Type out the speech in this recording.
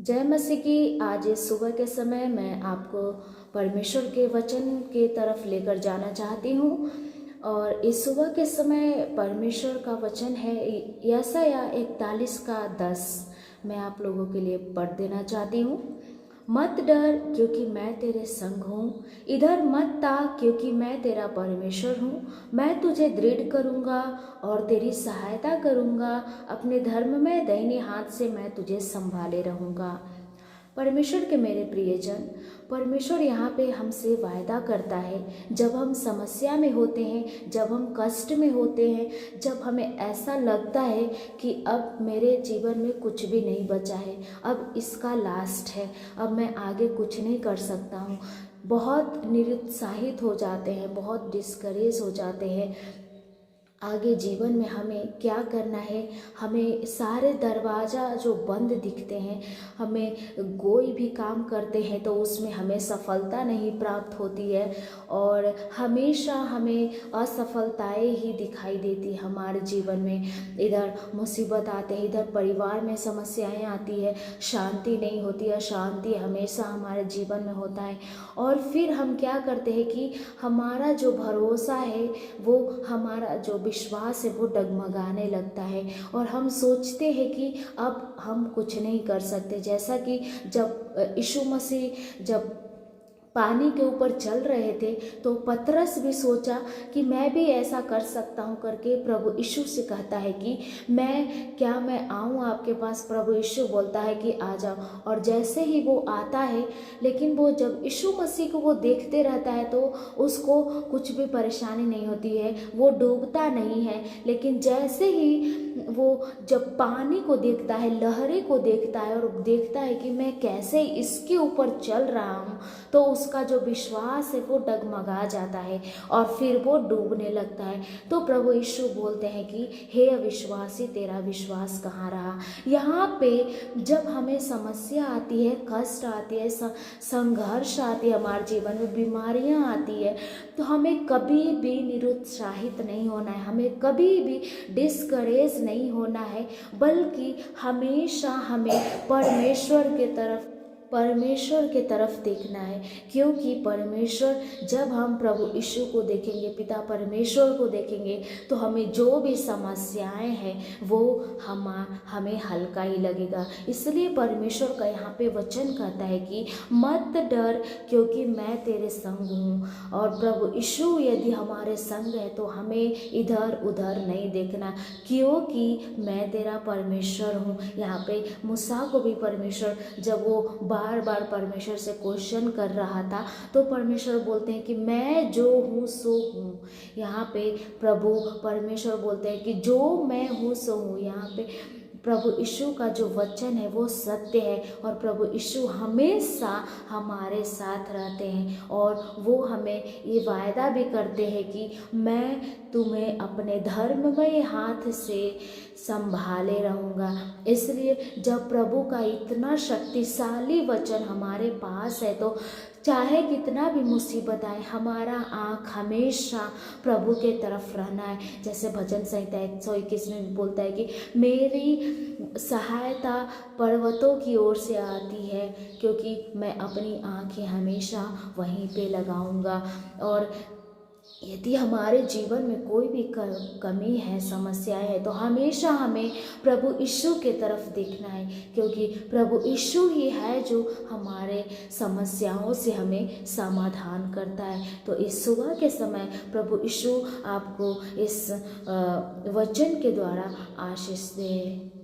जय मसीह की। आज इस सुबह के समय मैं आपको परमेश्वर के वचन के तरफ लेकर जाना चाहती हूँ। और इस सुबह के समय परमेश्वर का वचन है यशायाह 41:10। मैं आप लोगों के लिए पढ़ देना चाहती हूँ। मत डर क्योंकि मैं तेरे संग हूँ, इधर मत ताक क्योंकि मैं तेरा परमेश्वर हूँ। मैं तुझे दृढ़ करूँगा और तेरी सहायता करूँगा, अपने धर्म में दाहिने हाथ से मैं तुझे संभाले रहूँगा। परमेश्वर के मेरे प्रियजन, परमेश्वर यहाँ पे हमसे वायदा करता है, जब हम समस्या में होते हैं, जब हम कष्ट में होते हैं, जब हमें ऐसा लगता है कि अब मेरे जीवन में कुछ भी नहीं बचा है, अब इसका लास्ट है, अब मैं आगे कुछ नहीं कर सकता हूँ, बहुत निरुत्साहित हो जाते हैं, बहुत डिस्करेज हो जाते हैं। आगे जीवन में हमें क्या करना है, हमें सारे दरवाज़ा जो बंद दिखते हैं, हमें कोई भी काम करते हैं तो उसमें हमें सफलता नहीं प्राप्त होती है और हमेशा हमें असफलताएं ही दिखाई देती हमारे जीवन में। इधर मुसीबत आते हैं, इधर परिवार में समस्याएं आती है, शांति नहीं होती, अशांति हमेशा हमारे जीवन में होता है। और फिर हम क्या करते हैं कि हमारा जो भरोसा है, वो हमारा जो विश्वास है वो डगमगाने लगता है और हम सोचते हैं कि अब हम कुछ नहीं कर सकते। जैसा कि जब यीशु मसीह जब पानी के ऊपर चल रहे थे तो पतरस भी सोचा कि मैं भी ऐसा कर सकता हूँ करके प्रभु यीशु से कहता है कि मैं आऊँ आपके पास। प्रभु यीशु बोलता है कि आ जाओ। और जैसे ही वो आता है, लेकिन वो जब यीशु मसीह को वो देखते रहता है तो उसको कुछ भी परेशानी नहीं होती है, वो डूबता नहीं है। लेकिन जैसे ही वो जब पानी को देखता है, लहरें को देखता है और देखता है कि मैं कैसे इसके ऊपर चल रहा हूँ, तो उसका जो विश्वास है वो डगमगा जाता है और फिर वो डूबने लगता है। तो प्रभु यीशु बोलते हैं कि हे अविश्वासी, तेरा विश्वास कहाँ रहा। यहाँ पे जब हमें समस्या आती है, कष्ट आती है, संघर्ष आती है, हमारे जीवन में बीमारियाँ आती है, तो हमें कभी भी निरुत्साहित नहीं होना है, हमें कभी भी डिस्करेज नहीं होना है, बल्कि हमेशा हमें परमेश्वर के तरफ देखना है। क्योंकि परमेश्वर, जब हम प्रभु यीशु को देखेंगे, पिता परमेश्वर को देखेंगे, तो हमें जो भी समस्याएं हैं वो हमें हल्का ही लगेगा। इसलिए परमेश्वर का यहाँ पे वचन कहता है कि मत डर क्योंकि मैं तेरे संग हूँ। और प्रभु यीशु यदि हमारे संग है तो हमें इधर उधर नहीं देखना, क्योंकि मैं तेरा परमेश्वर हूँ। यहाँ पे मूसा को भी परमेश्वर, जब वो बार बार परमेश्वर से क्वेश्चन कर रहा था, तो परमेश्वर बोलते हैं कि मैं जो हूँ सो हूँ। यहाँ पे प्रभु परमेश्वर बोलते हैं कि जो मैं हूँ सो हूँ। यहाँ पे प्रभु यीशु का जो वचन है वो सत्य है और प्रभु यीशु हमेशा हमारे साथ रहते हैं और वो हमें ये वायदा भी करते हैं कि मैं तुम्हें अपने धर्ममय हाथ से संभाले रहूँगा। इसलिए जब प्रभु का इतना शक्तिशाली वचन हमारे पास है तो चाहे कितना भी मुसीबत आए, हमारा आँख हमेशा प्रभु के तरफ रहना है। जैसे भजन संहिता 121 में भी बोलता है कि मेरी सहायता पर्वतों की ओर से आती है, क्योंकि मैं अपनी आँखें हमेशा वहीं पे लगाऊंगा। और यदि हमारे जीवन में कोई भी कमी है, समस्याएं है, तो हमेशा हमें प्रभु यीशु के तरफ देखना है, क्योंकि प्रभु यीशु ही है जो हमारे समस्याओं से हमें समाधान करता है। तो इस सुबह के समय प्रभु यीशु आपको इस वचन के द्वारा आशीष दे।